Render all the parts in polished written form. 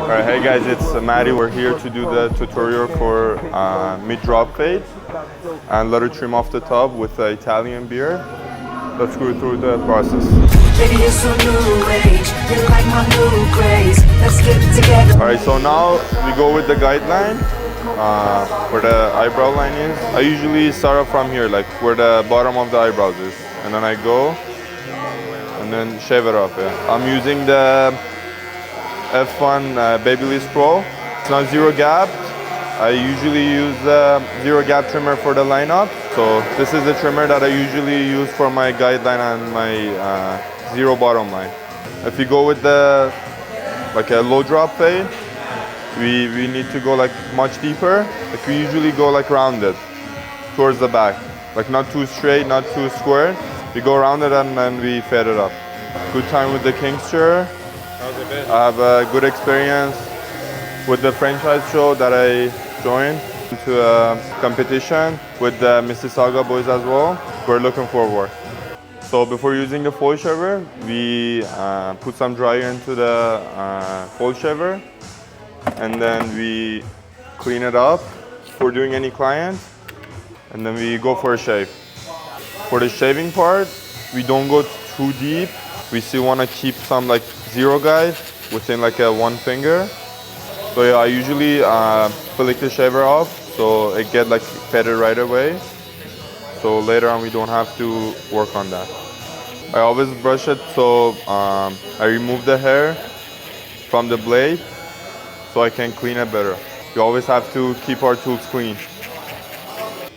Alright, hey guys, it's Maddie. We're here to do the tutorial for mid-drop fade and letter trim off the top with the Italian beard. Let's go through the process. Baby, you're so new age. You're like my new craze. Let's get together. Alright, so now we go with the guideline where the eyebrow line is. I usually start off from here, like where the bottom of the eyebrows is. And then I go and then shave it off. Yeah. I'm using the F1 Babyliss Pro. It's not zero gap. I usually use the zero gap trimmer for the lineup. So this is the trimmer that I usually use for my guideline and my zero bottom line. If you go with the like a low drop fade, we need to go like much deeper. Like we usually go like rounded towards the back, like not too straight, not too square. We go rounded and then we fade it up. Good time with the Kingster. I have a good experience with the franchise show that I joined into a competition with the Mississauga boys as well. We're looking forward. So before using the foil shaver, we put some dryer into the foil shaver and then we clean it up for doing any client and then we go for a shave. For the shaving part, we don't go too deep. We still want to keep some like zero guides within like a one finger. So yeah, I usually flick the shaver off so it get like faded right away. So later on we don't have to work on that. I always brush it so I remove the hair from the blade so I can clean it better. We always have to keep our tools clean.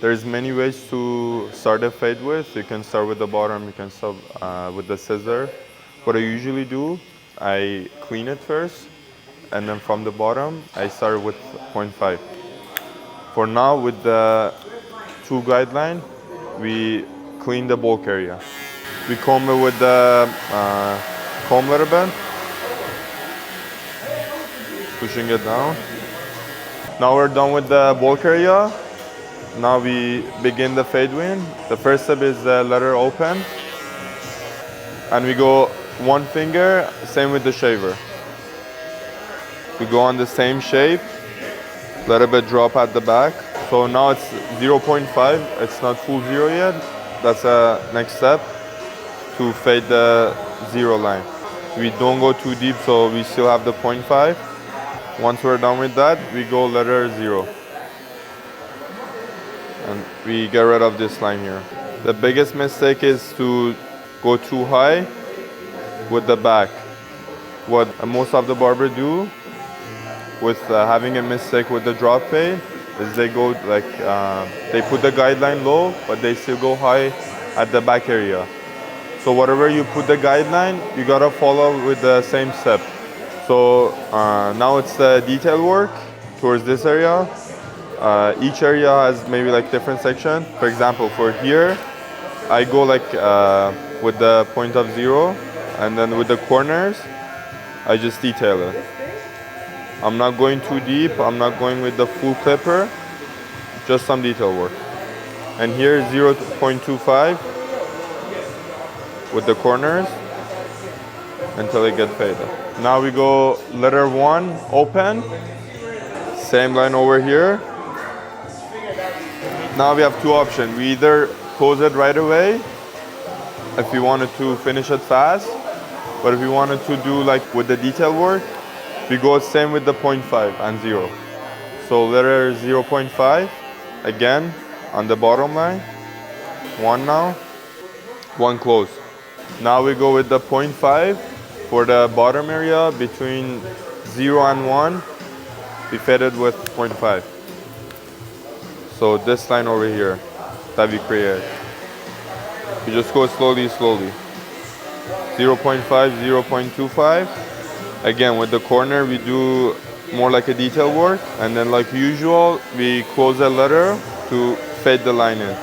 There's many ways to start a fade with. You can start with the bottom, you can start with the scissor. What I usually do, I clean it first, and then from the bottom, I start with 0.5. For now, with the two guideline, we clean the bulk area. We comb it with the comb a little bit, pushing it down. Now we're done with the bulk area. Now we begin the fade in. The first step is the letter open. And we go one finger, same with the shaver. We go on the same shape, let it bit drop at the back. So now it's 0.5, it's not full zero yet. That's the next step to fade the zero line. We don't go too deep, so we still have the 0.5. Once we're done with that, we go letter 0. And we get rid of this line here. The biggest mistake is to go too high with the back. What most of the barber do with having a mistake with the drop fade is they go like, they put the guideline low, but they still go high at the back area. So whatever you put the guideline, you gotta follow with the same step. So now it's the detail work towards this area. Each area has maybe like different section. For example, for here, I go like with the point of 0, and then with the corners, I just detail it. I'm not going too deep. I'm not going with the full clipper. Just some detail work. And here 0.25 with the corners until it gets faded. Now we go letter 1 open. Same line over here. Now we have two options. We either close it right away if we wanted to finish it fast, but if we wanted to do like with the detail work, we go same with the 0.5 and 0. So letter 0.5 again on the bottom line. 1 now, 1 close. Now we go with the 0.5 for the bottom area between 0 and 1. We fade it with 0.5. So this line over here that we create, we just go slowly, slowly. 0.5, 0.25. Again, with the corner, we do more like a detail work. And then like usual, we close the letter to fade the line in.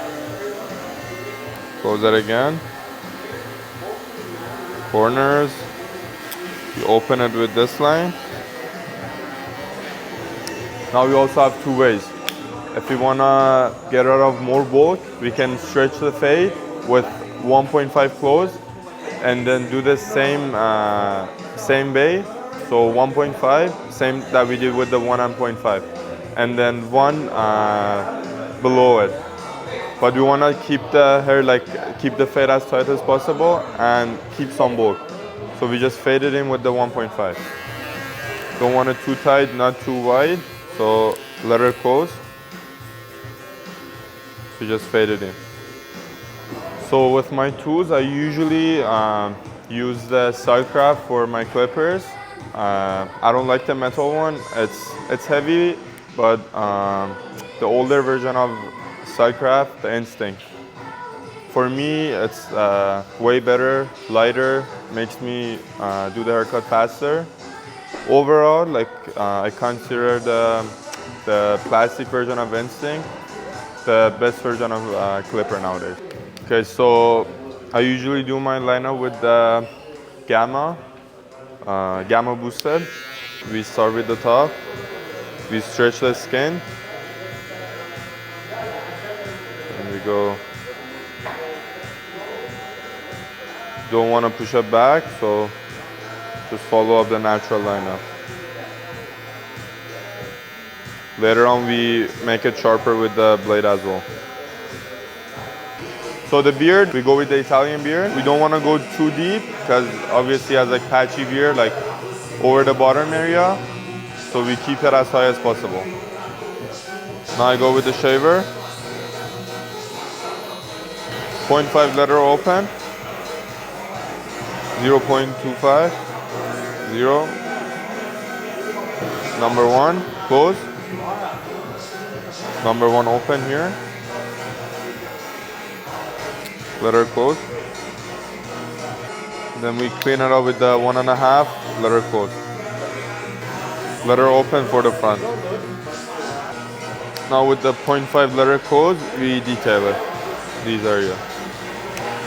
Close that again. Corners, we open it with this line. Now we also have two ways. If we want to get rid of more bulk, we can stretch the fade with 1.5 close and then do the same bay So 1.5, same that we did with the 1.5, and then one below it. But we want to keep the hair, like keep the fade as tight as possible and keep some bulk. So we just fade it in with the 1.5. Don't want it too tight, not too wide. So let her close. We just fade it in. So with my tools, I usually use the Silecraft for my clippers. I don't like the metal one. It's heavy, but the older version of Silecraft, the Instinct. For me, it's way better, lighter, makes me do the haircut faster. Overall, like I consider the plastic version of Instinct the best version of clipper nowadays. Okay, so I usually do my lineup with the Gamma boosted. We start with the top. We stretch the skin. And we go. Don't want to push it back, so just follow up the natural lineup. Later on, we make it sharper with the blade as well. So the beard, we go with the Italian beard. We don't want to go too deep because obviously it has like patchy beard, like over the bottom area. So we keep it as high as possible. Now I go with the shaver. 0.5 letter open. 0.25. 0. Number 1, close. Number 1 open here. Let her close. Then we clean it up with the 1.5, let her close. Let her open for the front. Now with the 0.5 let her close, we detail it, these areas.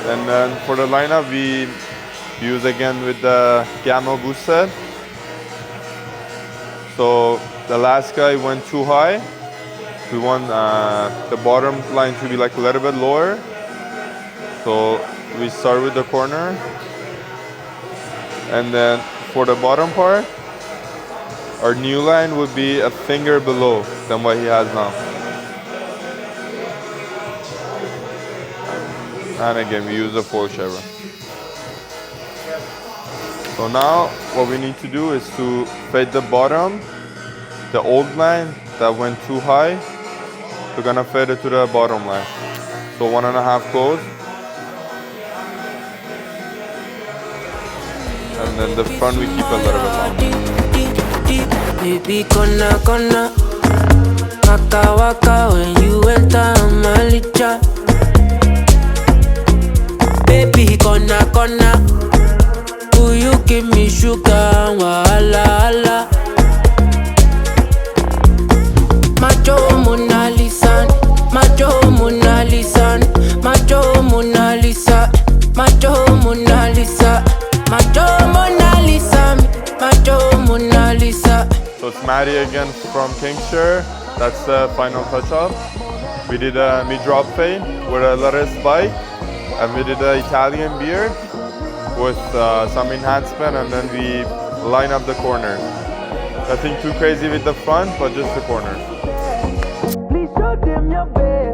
And then for the lineup, we use again with the Gamma boosted. So the last guy went too high. We want the bottom line to be like a little bit lower. So we start with the corner. And then for the bottom part, our new line would be a finger below than what he has now. And again, we use a full shaver. So now what we need to do is to fade the bottom, the old line that went too high. We're gonna fade it to the bottom line. So 1.5 close. And then the front we keep a little bit long. Baby, gonna waka waka when you enter Malicha. Baby, gonna will you give me sugar? Wala ala. Macho Mona Lisa, Macho Mona Lisa, Macho Mona Lisa, Macho Mona Lisa, Macho Mona Lisa, Macho Mona Lisa. So it's Maddie again from Kingshire. That's the final touch-up. We did a mid-drop fade with a lettuce bite, and we did an Italian beard with some enhancement, and then we line up the corners. Nothing too crazy with the front, but just the corners. Please show them your best.